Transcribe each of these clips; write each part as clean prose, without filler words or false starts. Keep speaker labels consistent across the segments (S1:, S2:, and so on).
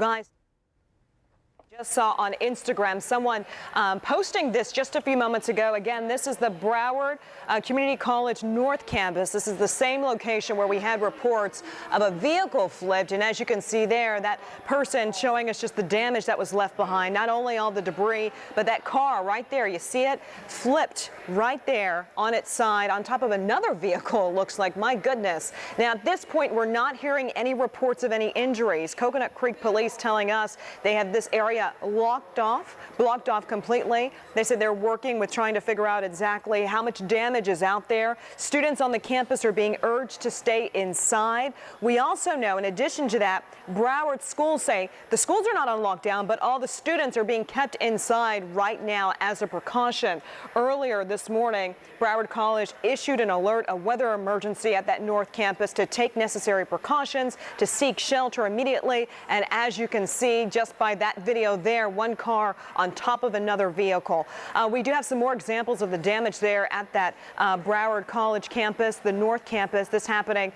S1: Guys, just saw on Instagram someone posting this just a few moments ago. Again, this is the Broward Community College North Campus. This is the same location where we had reports of a vehicle flipped. And as you can see there, that person showing us just the damage that was left behind. Not only all the debris, but that car right there, you see it, flipped right there on its side on top of another vehicle, looks like. My goodness. Now, at this point, we're not hearing any reports of any injuries. Coconut Creek Police telling us they have this area blocked off completely. They said they're working with trying to figure out exactly how much damage is out there. Students on the campus are being urged to stay inside. We also know, in addition to that, Broward schools say the schools are not on lockdown, but all the students are being kept inside right now as a precaution. Earlier this morning, Broward College issued an alert, a weather emergency at that North Campus to take necessary precautions, to seek shelter immediately. And as you can see just by that video there, one car on top of another vehicle. We do have some more examples of the damage there at that Broward College campus, the North Campus. This happening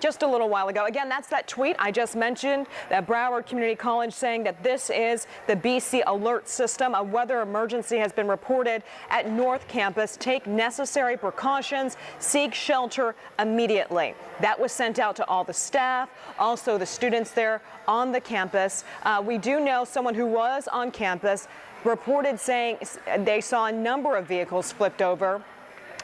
S1: just a little while ago. Again, that's that tweet I just mentioned, that Broward Community College saying that this is the BC alert system. A weather emergency has been reported at North Campus. Take necessary precautions, seek shelter immediately. That was sent out to all the staff, also the students there on the campus. We do know someone who was on campus reported saying they saw a number of vehicles flipped over.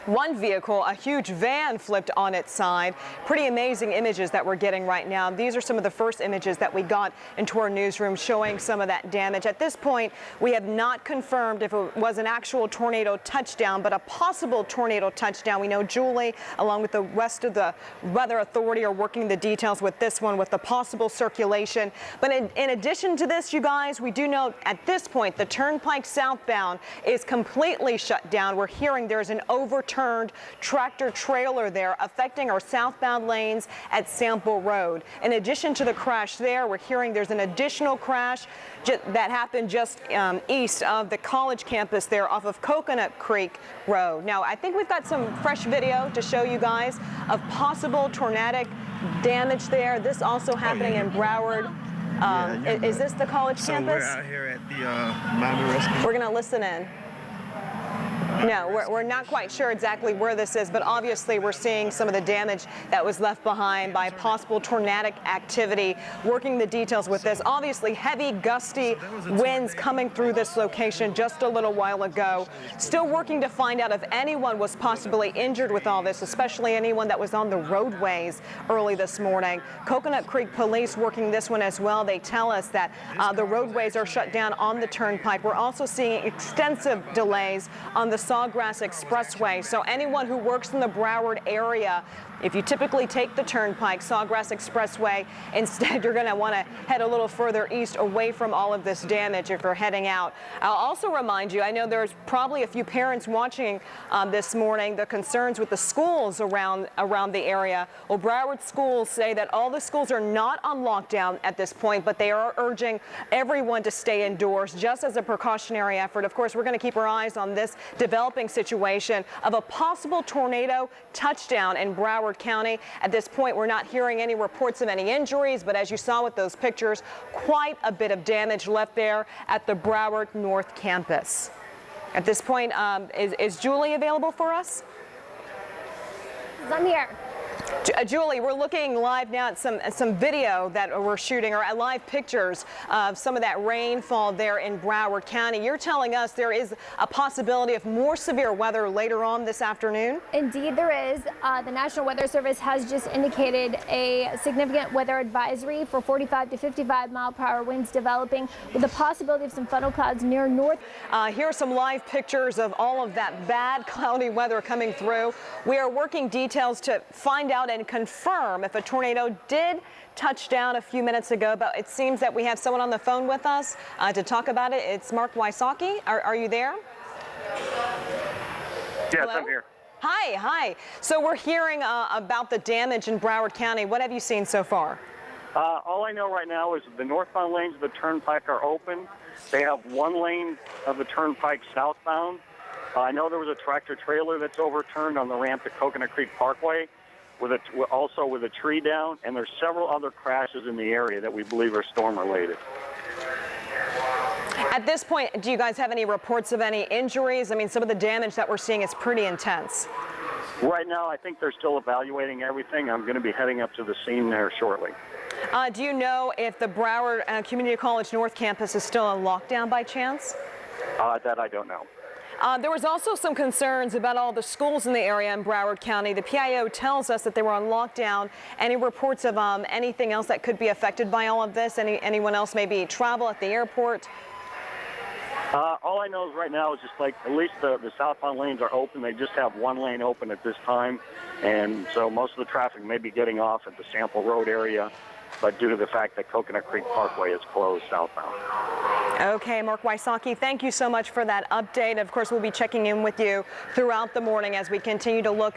S1: One vehicle, a huge van, flipped on its side. Pretty amazing images that we're getting right now. These are some of the first images that we got into our newsroom showing some of that damage. At this point, we have not confirmed if it was an actual tornado touchdown, but a possible tornado touchdown. We know Julie, along with the rest of the Weather Authority, are working the details with this one, with the possible circulation. But in addition to this, you guys, we do know at this point the turnpike southbound is completely shut down. We're hearing there's an overturned tractor trailer there affecting our southbound lanes at Sample Road. In addition to the crash there, we're hearing there's an additional crash that happened just east of the college campus there off of Coconut Creek Road. Now, I think we've got some fresh video to show you guys of possible tornadic damage there. This also happening in Broward. Is this the college campus?
S2: We're out here at the Miami Rescue.
S1: We're going to listen in. No, we're not quite sure exactly where this is, but obviously we're seeing some of the damage that was left behind by possible tornadic activity. Working the details with this. Obviously heavy, gusty winds coming through this location just a little while ago. Still working to find out if anyone was possibly injured with all this, especially anyone that was on the roadways early this morning. Coconut Creek Police working this one as well. They tell us that the roadways are shut down on the turnpike. We're also seeing extensive delays on the Sawgrass Expressway. So anyone who works in the Broward area, if you typically take the turnpike, Sawgrass Expressway, instead you're going to want to head a little further east away from all of this damage if you're heading out. I'll also remind you, I know there's probably a few parents watching this morning, the concerns with the schools around the area. Well, Broward schools say that all the schools are not on lockdown at this point, but they are urging everyone to stay indoors just as a precautionary effort. Of course, we're going to keep our eyes on this developing situation of a possible tornado touchdown in Broward County. At this point, we're not hearing any reports of any injuries, but as you saw with those pictures, quite a bit of damage left there at the Broward North Campus. At this point, is Julie available for us?
S3: I'm here.
S1: Julie, we're looking live now at some video that we're shooting, or live pictures of some of that rainfall there in Broward County. You're telling us there is a possibility of more severe weather later on this afternoon?
S3: Indeed, there is. The National Weather Service has just indicated a significant weather advisory for 45 to 55 mile-per-hour winds developing, with the possibility of some funnel clouds near north.
S1: Here are some live pictures of all of that bad cloudy weather coming through. We are working details to find out and confirm if a tornado did touch down a few minutes ago, but it seems that we have someone on the phone with us to talk about it. It's Mark Wysocki. Are you there?
S4: Yes,
S1: Hello?
S4: I'm here.
S1: Hi. So we're hearing about the damage in Broward County. What have you seen so far?
S4: All I know right now is the northbound lanes of the turnpike are open. They have one lane of the turnpike southbound. I know there was a tractor trailer that's overturned on the ramp to Coconut Creek Parkway, also with a tree down, and there's several other crashes in the area that we believe are storm related.
S1: At this point, do you guys have any reports of any injuries? I mean, some of the damage that we're seeing is pretty intense.
S4: Right now, I think they're still evaluating everything. I'm going to be heading up to the scene there shortly.
S1: Do you know if the Broward Community College North Campus is still on lockdown by chance?
S4: That I don't know.
S1: There was also some concerns about all the schools in the area in Broward County. The PIO tells us that they were on lockdown. Any reports of anything else that could be affected by all of this? Anyone else maybe travel at the airport?
S4: All I know is right now is just like at least the southbound lanes are open. They just have one lane open at this time. And so most of the traffic may be getting off at the Sample Road area, but due to the fact that Coconut Creek Parkway is closed southbound.
S1: Okay, Mark Wysocki, thank you so much for that update. Of course, we'll be checking in with you throughout the morning as we continue to look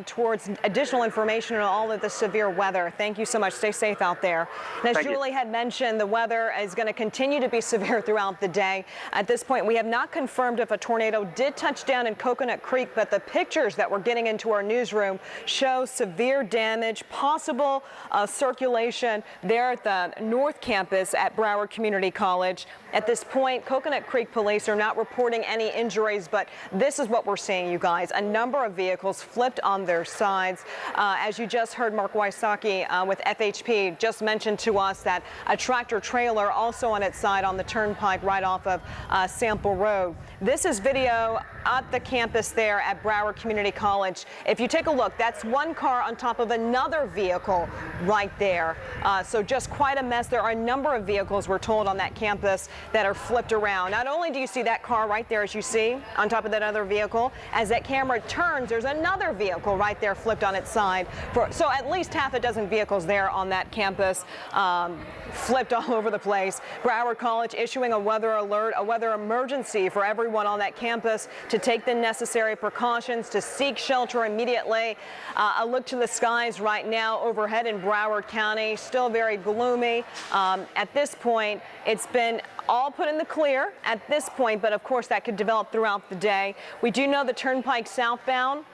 S1: towards additional information on all of the severe weather. Thank you so much. Stay safe out there. And as Julie had mentioned, the weather is going to continue to be severe throughout the day. At this point, we have not confirmed if a tornado did touch down in Coconut Creek, but the pictures that we're getting into our newsroom show severe damage, possible circulation there at the North Campus at Broward Community College. At this point, Coconut Creek police are not reporting any injuries, but this is what we're seeing, you guys. A number of vehicles flipped on their sides. As you just heard, Mark Wysocki with FHP just mentioned to us that a tractor trailer also on its side on the turnpike right off of Sample Road. This is video at the campus there at Broward Community College. If you take a look, that's one car on top of another vehicle right there. So just quite a mess. There are a number of vehicles, we're told, on that campus that are flipped around. Not only do you see that car right there, as you see, on top of that other vehicle, as that camera turns, there's another vehicle right there flipped on its side. So at least half a dozen vehicles there on that campus flipped all over the place. Broward College issuing a weather alert, a weather emergency for everyone on that campus to take the necessary precautions to seek shelter immediately. A look to the skies right now overhead in Broward County, still very gloomy. At this point, it's been all put in the clear at this point, but of course that could develop throughout the day. We do know the turnpike southbound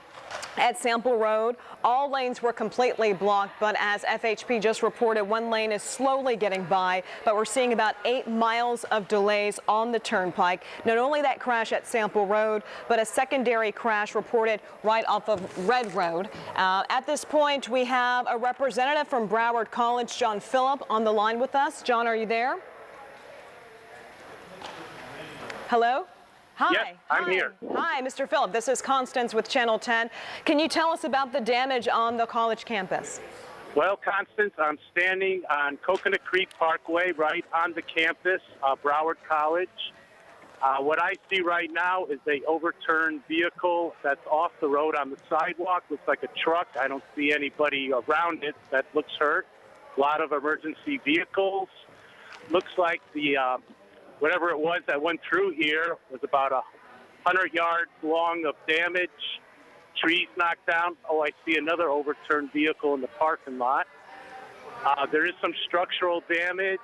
S1: at Sample Road, all lanes were completely blocked, but as FHP just reported, one lane is slowly getting by, but we're seeing about 8 miles of delays on the turnpike. Not only that crash at Sample Road, but a secondary crash reported right off of Red Road. At this point, we have a representative from Broward College, John Phillip, on the line with us. John, are you there? Hello? Hi.
S5: Yes, I'm here.
S1: Hi, Mr. Phillip. This is Constance with Channel 10. Can you tell us about the damage on the college campus?
S5: Well, Constance, I'm standing on Coconut Creek Parkway, right on the campus, Broward College. What I see right now is a overturned vehicle that's off the road on the sidewalk. Looks like a truck. I don't see anybody around it that looks hurt. A lot of emergency vehicles. Looks like the whatever it was that went through here was about 100 yards long of damage. Trees knocked down. Oh, I see another overturned vehicle in the parking lot. There is some structural damage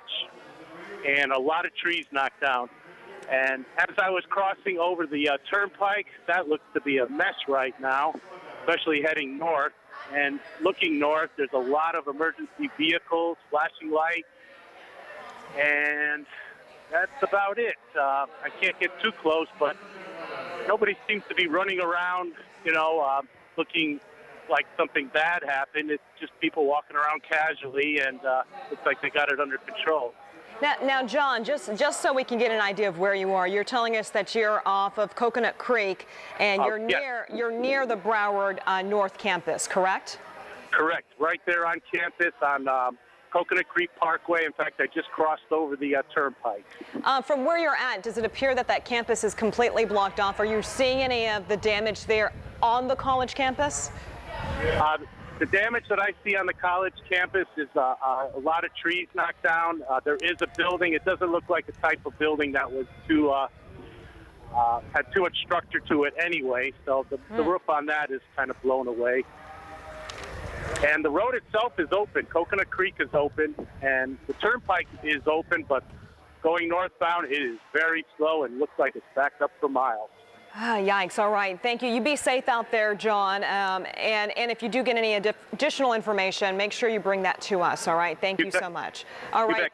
S5: and a lot of trees knocked down. And as I was crossing over the turnpike, that looks to be a mess right now, especially heading north. And looking north, there's a lot of emergency vehicles, flashing lights, and that's about it. I can't get too close, but nobody seems to be running around, looking like something bad happened. It's just people walking around casually, and looks like they got it under control.
S1: Now, John, just so we can get an idea of where you are, you're telling us that you're off of Coconut Creek, and you're near the Broward North Campus, correct?
S5: Correct. Right there on campus on Coconut Creek Parkway. In fact, I just crossed over the turnpike.
S1: From where you're at, does it appear that that campus is completely blocked off? Are you seeing any of the damage there on the college campus?
S5: The damage that I see on the college campus is a lot of trees knocked down. There is a building. It doesn't look like the type of building that was had too much structure to it anyway. So the roof on that is kind of blown away. And the road itself is open. Coconut Creek is open, and the turnpike is open, but going northbound, it is very slow and looks like it's backed up for miles.
S1: Yikes. All right. Thank you. You be safe out there, John. And if you do get any additional information, make sure you bring that to us. All right. Thank you so much. All right.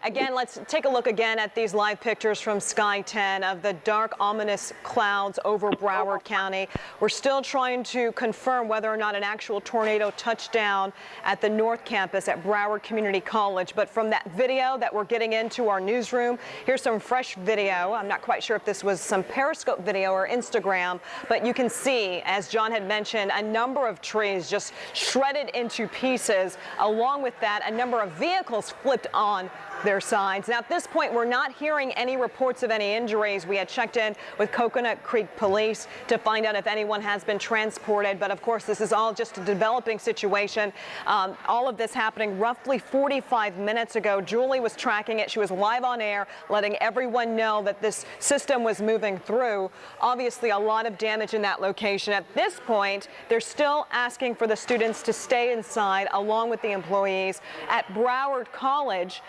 S1: Again, let's take a look again at these live pictures from Sky 10 of the dark, ominous clouds over Broward County. We're still trying to confirm whether or not an actual tornado touched down at the North Campus at Broward Community College. But from that video that we're getting into our newsroom, here's some fresh video. I'm not quite sure if this was some Periscope video or Instagram, but you can see, as John had mentioned, a number of trees just shredded into pieces. Along with that, a number of vehicles flipped on their sides. Now, at this point, we're not hearing any reports of any injuries. We had checked in with Coconut Creek Police to find out if anyone has been transported. But of course, this is all just a developing situation. All of this happening roughly 45 minutes ago. Julie was tracking it. She was live on air, letting everyone know that this system was moving through. Obviously, a lot of damage in that location. At this point, they're still asking for the students to stay inside along with the employees. At Broward College,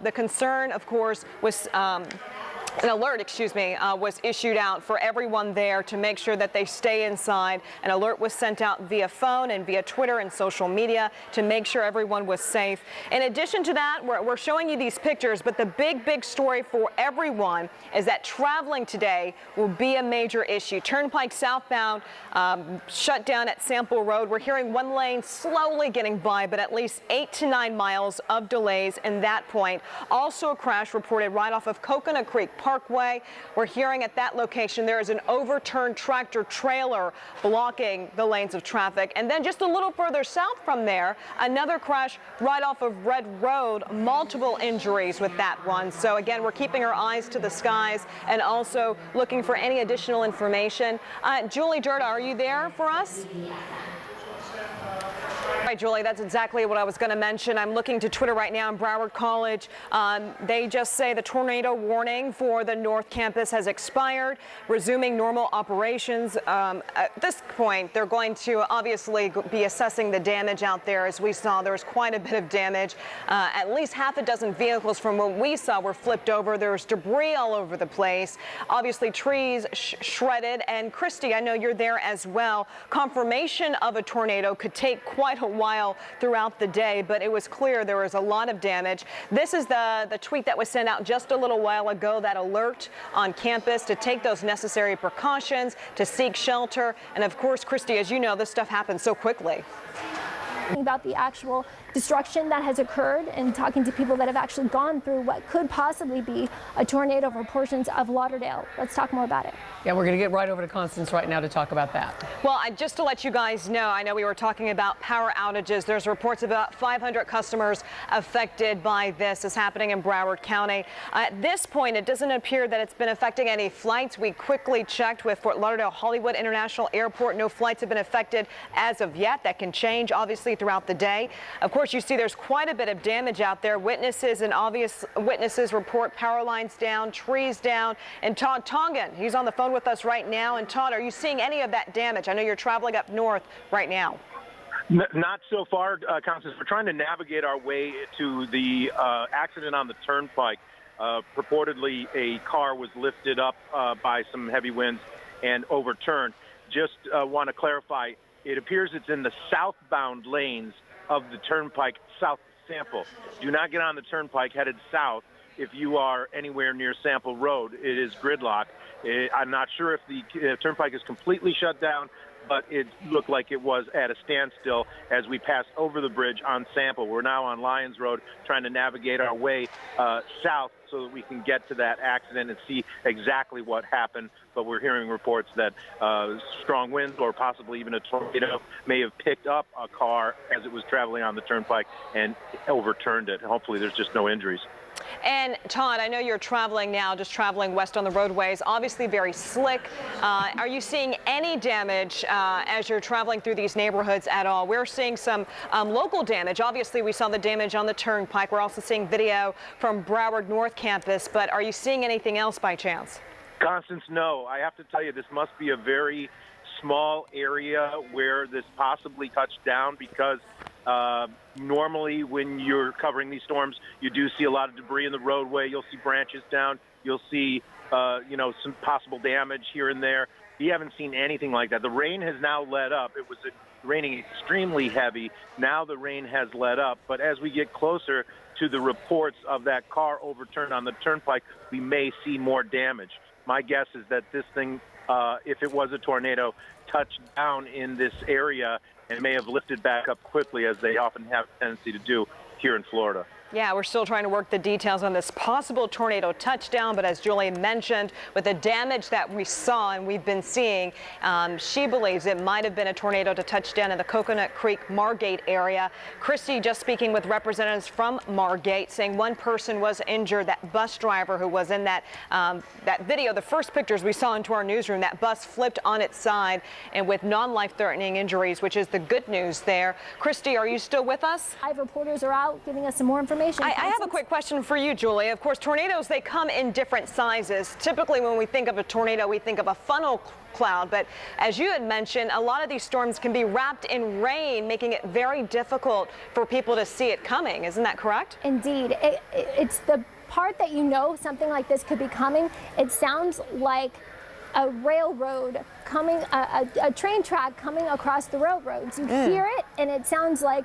S1: the concern, of course, was an alert, was issued out for everyone there to make sure that they stay inside. An alert was sent out via phone and via Twitter and social media to make sure everyone was safe. In addition to that, we're showing you these pictures, but the big story for everyone is that traveling today will be a major issue. Turnpike southbound shut down at Sample Road. We're hearing one lane slowly getting by, but at least 8 to 9 miles of delays in that point. Also a crash reported right off of Coconut Creek Parkway. We're hearing at that location there is an overturned tractor trailer blocking the lanes of traffic. And then just a little further south from there, another crash right off of Red Road. Multiple injuries with that one. So again, we're keeping our eyes to the skies and also looking for any additional information. Julie Durda, are you there for us? Right, Julie, that's exactly what I was going to mention. I'm looking to Twitter right now in Broward College. They just say the tornado warning for the North Campus has expired, resuming normal operations. At this point, they're going to obviously be assessing the damage out there. As we saw, there was quite a bit of damage. At least half a dozen vehicles from what we saw were flipped over. There's debris all over the place. Obviously, trees shredded. And Christy, I know you're there as well. Confirmation of a tornado could take quite a while throughout the day, but it was clear there was a lot of damage. This is the tweet that was sent out just a little while ago, that alert on campus to take those necessary precautions, to seek shelter. And of course, Christy, as you know, this stuff happens so quickly.
S3: About the actual destruction that has occurred and talking to people that have actually gone through what could possibly be a tornado for portions of Lauderdale. Let's talk more about it.
S6: Yeah, we're going to get right over to Constance right now to talk about that.
S1: Well, just to let you guys know, I know we were talking about power outages. There's reports of about 500 customers affected by this. It's happening in Broward County. At this point, it doesn't appear that it's been affecting any flights. We quickly checked with Fort Lauderdale Hollywood International Airport. No flights have been affected as of yet. That can change, obviously, throughout the day. Of course, you see there's quite a bit of damage out there. Witnesses and obvious witnesses report power lines down, trees down. And Todd Tongan, he's on the phone with us right now. And Todd, are you seeing any of that damage? I know you're traveling up north right now.
S7: Not so far, Constance. We're trying to navigate our way to the accident on the turnpike. Purportedly, a car was lifted up by some heavy winds and overturned. Just want to clarify, it appears it's in the southbound lanes of the turnpike south Sample. Do not get on the turnpike headed south if you are anywhere near Sample Road. It is gridlock. I'm not sure if the turnpike is completely shut down, but it looked like it was at a standstill as we passed over the bridge on Sample. We're now on Lyons Road trying to navigate our way south so that we can get to that accident and see exactly what happened. But we're hearing reports that strong winds or possibly even a tornado may have picked up a car as it was traveling on the turnpike and overturned it. Hopefully there's just no injuries.
S1: And Todd, I know you're traveling now, just traveling west on the roadways, obviously very slick. Are you seeing any damage as you're traveling through these neighborhoods at all? We're seeing some local damage. Obviously, we saw the damage on the turnpike. We're also seeing video from Broward North Campus, but are you seeing anything else by chance?
S7: Constance, no. I have to tell you, this must be a very small area where this possibly touched down, because Normally, when you're covering these storms, you do see a lot of debris in the roadway. You'll see branches down. You'll see, some possible damage here and there. We haven't seen anything like that. The rain has now let up. It was raining extremely heavy. Now the rain has let up. But as we get closer to the reports of that car overturned on the turnpike, we may see more damage. My guess is that this thing, if it was a tornado, touched down in this area and may have lifted back up quickly, as they often have a tendency to do here in Florida.
S1: Yeah, we're still trying to work the details on this possible tornado touchdown, but as Julie mentioned, with the damage that we saw and we've been seeing, she believes it might have been a tornado to touch down in the Coconut Creek Margate area. Christy just speaking with representatives from Margate, saying one person was injured, that bus driver who was in that video, the first pictures we saw into our newsroom. That bus flipped on its side and with non-life-threatening injuries, which is the good news there. Christy, are you still with us?
S3: 5 reporters are out giving us some more information.
S1: I have a quick question for you, Julie. Of course, tornadoes, they come in different sizes. Typically, when we think of a tornado, we think of a funnel cloud. But as you had mentioned, a lot of these storms can be wrapped in rain, making it very difficult for people to see it coming. Isn't that correct?
S3: Indeed. It's the part that something like this could be coming. It sounds like a railroad coming, a train track coming across the railroads. You hear it, and it sounds like,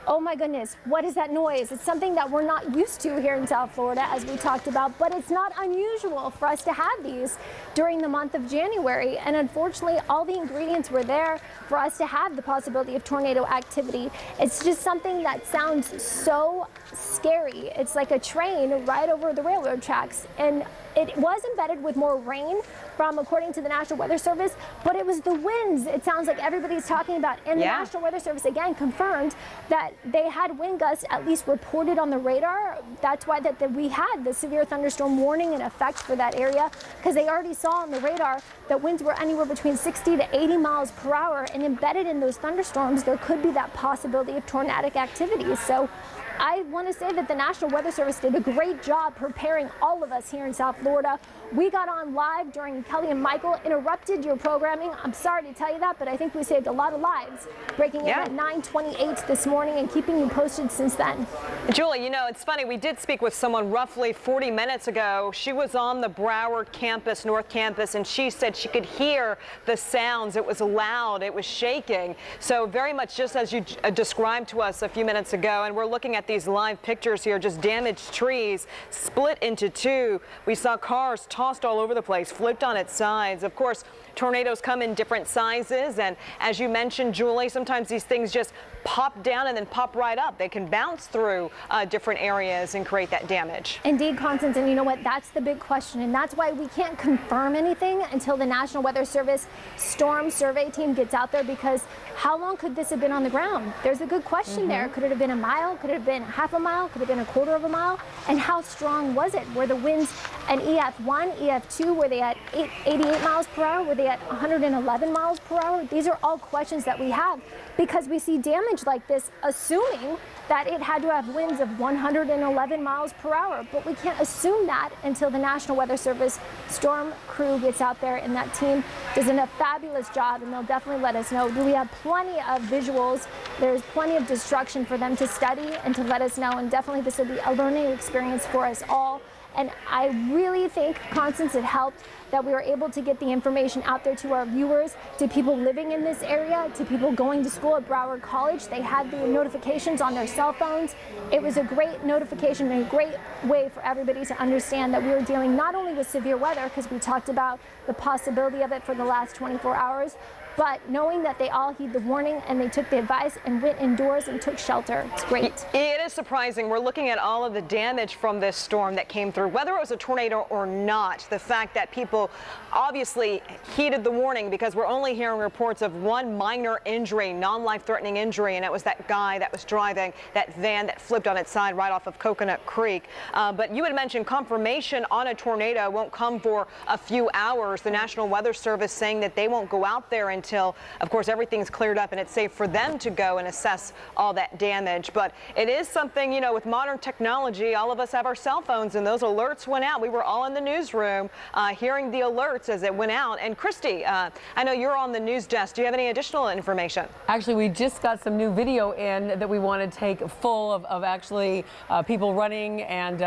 S3: oh my goodness, what is that noise? It's something that we're not used to here in South Florida, as we talked about, but it's not unusual for us to have these during the month of January. And unfortunately, all the ingredients were there for us to have the possibility of tornado activity. It's just something that sounds so scary. It's like a train right over the railroad tracks. And it was embedded with more rain according to the National Weather Service, but it was the winds, it sounds like everybody's talking about. And the National Weather Service again confirmed that they had wind gusts at least reported on the radar. That's why we had the severe thunderstorm warning in effect for that area, because they already saw on the radar that winds were anywhere between 60 to 80 miles per hour, and embedded in those thunderstorms, there could be that possibility of tornadic activity. So I want to say that the National Weather Service did a great job preparing all of us here in South Florida. We got on live during Kelly and Michael interrupted your programming. I'm sorry to tell you that, but I think we saved a lot of lives, breaking in at 9:28 this morning and keeping you posted since then.
S1: Julie, it's funny. We did speak with someone roughly 40 minutes ago. She was on the Broward campus, North Campus, and she said she could hear the sounds. It was loud. It was shaking. So very much just as you described to us a few minutes ago, and we're looking at these live pictures here, just damaged trees split into two. We saw cars tossed all over the place, flipped on its sides. Of course, tornadoes come in different sizes, and as you mentioned, Julie, sometimes these things just pop down and then pop right up. They can bounce through different areas and create that damage.
S3: Indeed, Constance, and you know what? That's the big question, and that's why we can't confirm anything until the National Weather Service storm survey team gets out there, because how long could this have been on the ground? There's a good question there. Could it have been a mile? Could it have been half a mile? Could it have been a quarter of a mile? And how strong was it? Were the winds an EF1, EF2? Were they at 88 miles per hour? Were they at 111 miles per hour? These are all questions that we have, because we see damage like this assuming that it had to have winds of 111 miles per hour. But we can't assume that until the National Weather Service storm crew gets out there, and that team does a fabulous job, and they'll definitely let us know. We have plenty of visuals. There's plenty of destruction for them to study and to let us know, and definitely this will be a learning experience for us all. And I really think, Constance, it helped that we were able to get the information out there to our viewers, to people living in this area, to people going to school at Broward College. They had the notifications on their cell phones. It was a great notification and a great way for everybody to understand that we were dealing not only with severe weather, because we talked about the possibility of it for the last 24 hours, but knowing that they all heed the warning and they took the advice and went indoors and took shelter. It's great.
S1: It is surprising. We're looking at all of the damage from this storm that came through, whether it was a tornado or not. The fact that people obviously heeded the warning, because we're only hearing reports of one minor injury, non-life-threatening injury, and it was that guy that was driving that van that flipped on its side right off of Coconut Creek. But you had mentioned confirmation on a tornado won't come for a few hours. The National Weather Service saying that they won't go out there until until, of course, everything's cleared up and it's safe for them to go and assess all that damage. But it is something, you know, with modern technology, all of us have our cell phones, and those alerts went out. We were all in the newsroom hearing the alerts as it went out. And Christy, I know you're on the news desk. Do you have any additional information?
S6: Actually, we just got some new video in that we want to take full of actually people running and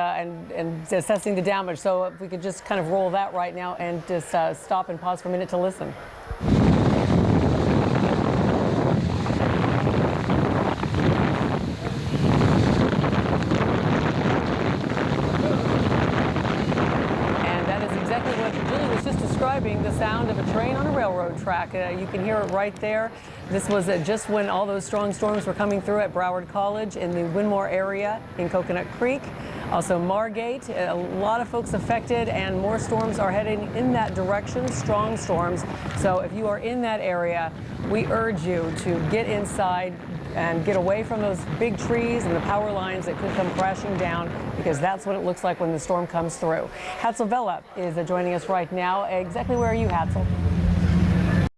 S6: assessing the damage. So if we could just kind of roll that right now and just stop and pause for a minute to listen. The sound of a train on a railroad track. You can hear it right there. This was just when all those strong storms were coming through at Broward College in the Winmore area in Coconut Creek. Also Margate, a lot of folks affected, and more storms are heading in that direction, strong storms. So if you are in that area, we urge you to get inside and get away from those big trees and the power lines that could come crashing down, because that's what it looks like when the storm comes through. Hatzel Vela is joining us right now. Exactly where are you, Hatzel?